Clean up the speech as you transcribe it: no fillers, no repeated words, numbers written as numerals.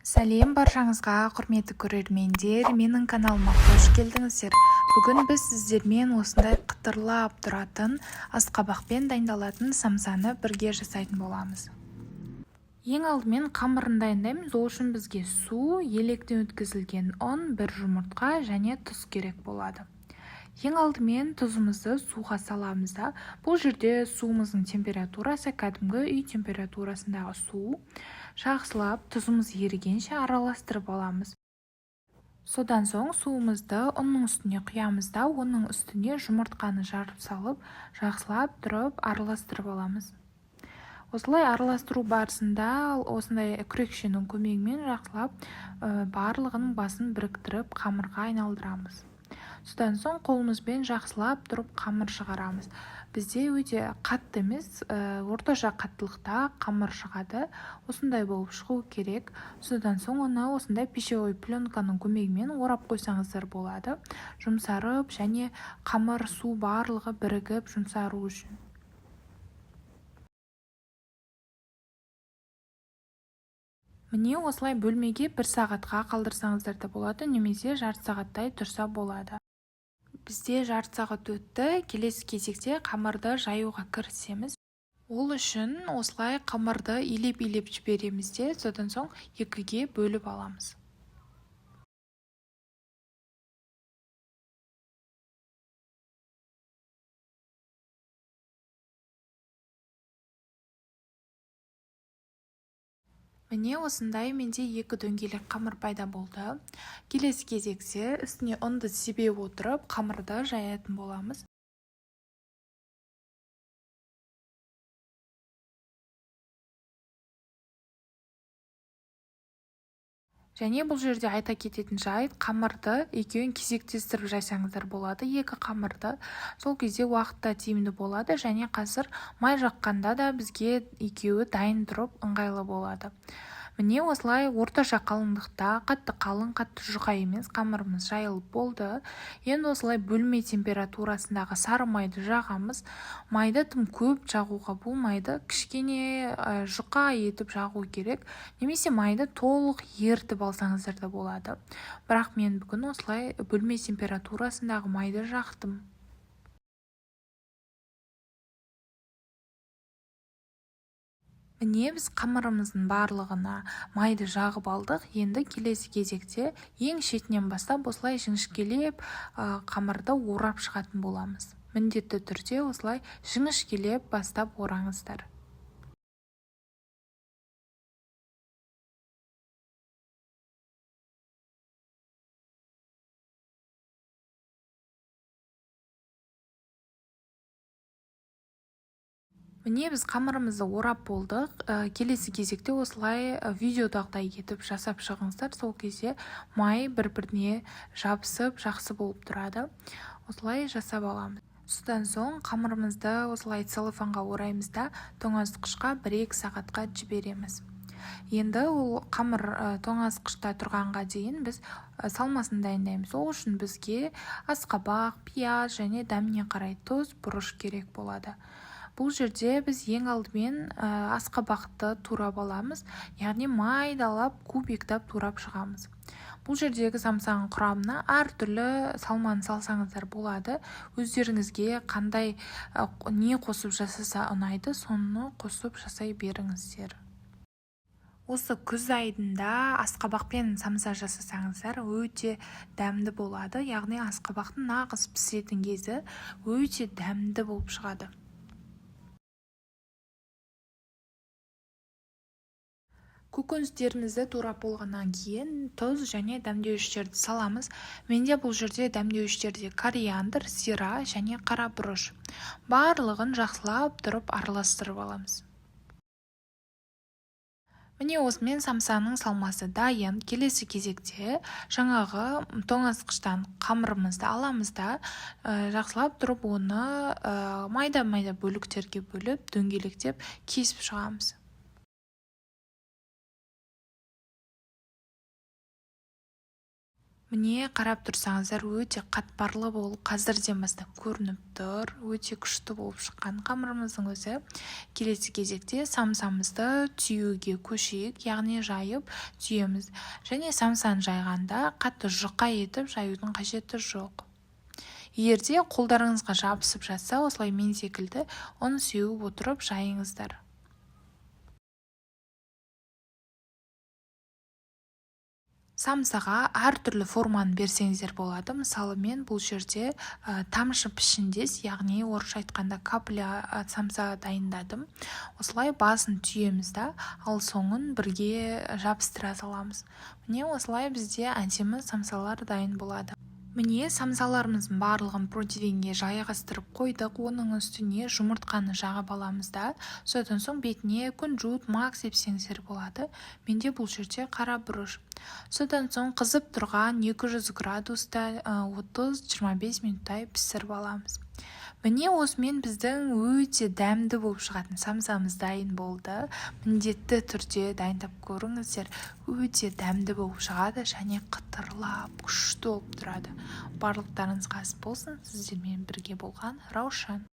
Сәлем баршаңызға, құрметті көрермендер, менің каналыма қош келдіңіздер. Бүгін біз сіздермен осындай қытырлап тұратын асқабақпен дайындалатын самсаны бірге жасайтын боламыз. Ең алдымен қамырын дайындаймыз. Ол үшін бізге су, електен өткізілген ұн, бір жұмыртқа және тұз керек болады. Ең алдымен тұзымызды суға саламыз да, бұл жерде суымыздың температурасы кәдімгі үй температурасындағы су. Жақсылап тұзымыз ерігенше араластырып аламыз. Содан соң суымызды ұнның үстіне құямыз да, оның үстіне жұмыртқаны жарып салып, жақсылап тұрып араластырып аламыз. Осылай араластыру барысында осындай күрекшенің көмегімен жақсылап барлығының басын біріктіріп қамырға айналдырамыз. Содан соң қолымызбен жақсылап тұрып қамыр шығарамыз. Бізде өте қатты емес, орташа қаттылықта қамыр шығады. Осындай болып шығу керек. Содан соң оны осындай пищевой пленканың көмегімен орап қойсаңыздар болады. Жұмсарып және қамыр, су барлығы бірігіп жұмсару үшін. Міне осылай бөлмеге 1 сағатқа қалдырсаңыздар да болады, немесе жарты сағаттай тұрса болады. Бізде жарты сағат өтті, келесі кезекте қамырды жаюға кірісеміз. Ол үшін осылай қамырды илеп-илеп жібереміз де, содан соң екіге бөліп аламыз. Міне осындай менде 2 дөңгелек қамыр пайда болды. Келесі кезекте үстіне ұнды себе отырып, қамырды жаятын боламыз. Және бұл жерде айта кететін жайт, қамырды екеуін кезектестіріп жайсаңыздар болады, 2 қамырды. Сол кезде уақытта тиімді болады, және қазір май жаққанда да бізге екеуі дайын тұрып ыңғайлы болады. Міне осылай орташа қалыңдықта, қатты қалың, қатты жұқа емес қамырымыз жайылып болды. Енді осылай бөлме температурасындағы сары майды жағамыз. Майды тым көп жағуға болмайды, кішкене жұқа етіп жағу керек, немесе майды толық ертіп алсаңыздар да болады. Бірақ мен бүгін осылай бөлме температурасындағы майды жақтым. Міне біз қамырымыздың барлығына майды жағып алдық. Енді келесі кезекте ең шетінен бастап осылай жіңішкелеп қамырды орап шығатын боламыз. Міндетті түрде осылай жіңішкелеп бастап ораңыздар. Міне біз қамырымызды орап болдық. Келесі кезекте осылай видеодағыдай етіп жасап шығыңыздар. Сол кезде май бір-біріне жабысып, жақсы болып тұрады. Осылай жасап аламыз. Содан соң қамырымызды осылай целлофанға ораймыз да тоңазытқышқа 1-2 сағатқа жібереміз. Енді ол қамыр тоңазытқышта тұрғанға дейін біз салмасын дайындаймыз. Ол үшін бізге асқабақ, пияз және дәміне қарай тұз, бұрыш керек болады. Бұл жерде біз ең алдымен асқабақты турап аламыз, яғни майдалап, кубиктап турап шығамыз. Бұл жердегі самсаның құрамына әртүрлі салманы салсаңыздар болады. Өздеріңізге қандай не қосып жасаса ұнайды, соны қосып жасай беріңіздер. Осы күз айында асқабақпен самса жасасаңыздар өте дәмді болады, яғни асқабақтың нағыз пісетін кезі өте дәмді болып шығады. Көкөністерімізді турап болғаннан кейін тұз және дәмдеуіштерді саламыз. Менде бұл жерде дәмдеуіштерде кориандр, зира және қара бұрыш. Барлығын жақсылап тұрып араластырып аламыз. Міне осымен самсаның салмасы дайын. Келесі кезекте жаңағы тоңазытқыштан қамырымызды аламыз да, жақсылап тұрып оны майда-майда бөліктерге бөліп, дөңгелектеп кесіп шығамыз. Міне қарап тұрсаңыздар, өте қатпарлы болып қазірден бастап көрініп тұр. Өте күшті болып шыққан қамырымыздың өзі. Келесі кезекте самсамызды түйеуге көшейік, яғни жайып түйеміз. Және самсаны жайғанда қатты жұқа етіп жаюдың қажеті жоқ. Егерде қолдарыңызға жабысып жатса, осылай мен секілді оны сеуіп отырып жайыңыздар. Самсаға әртүрлі форманы берсеңіздер болады. Мысалы, мен бұл жерде тамшы пішіндес, яғни орысша айтқанда капля самса дайындадым. Осылай басын түйеміз да, ал соңын бірге жабыстыра саламыз. Міне осылай бізде әдемі самсалар дайын болады. Міне самсаларымыздың барлығын противенге жайғастырып қойдық. Оның үстіне жұмыртқаны жағып аламыз да, содан соң бетіне күнжут, мак сепсеңіздер болады. Менде бұл жерде қара бұрыш. Содан соң қызып тұрған 200 градуста 30-25 минуттай пісіріп аламыз. Міне осымен біздің өте дәмді болып шығатын самсамыз дайын болды. Міндетті түрде дайындап көріңіздер. Өте дәмді болып шығады және қытырлап, күшті болып тұрады. Барлықтарыңызға ас болсын. Сіздермен бірге болған Раушан.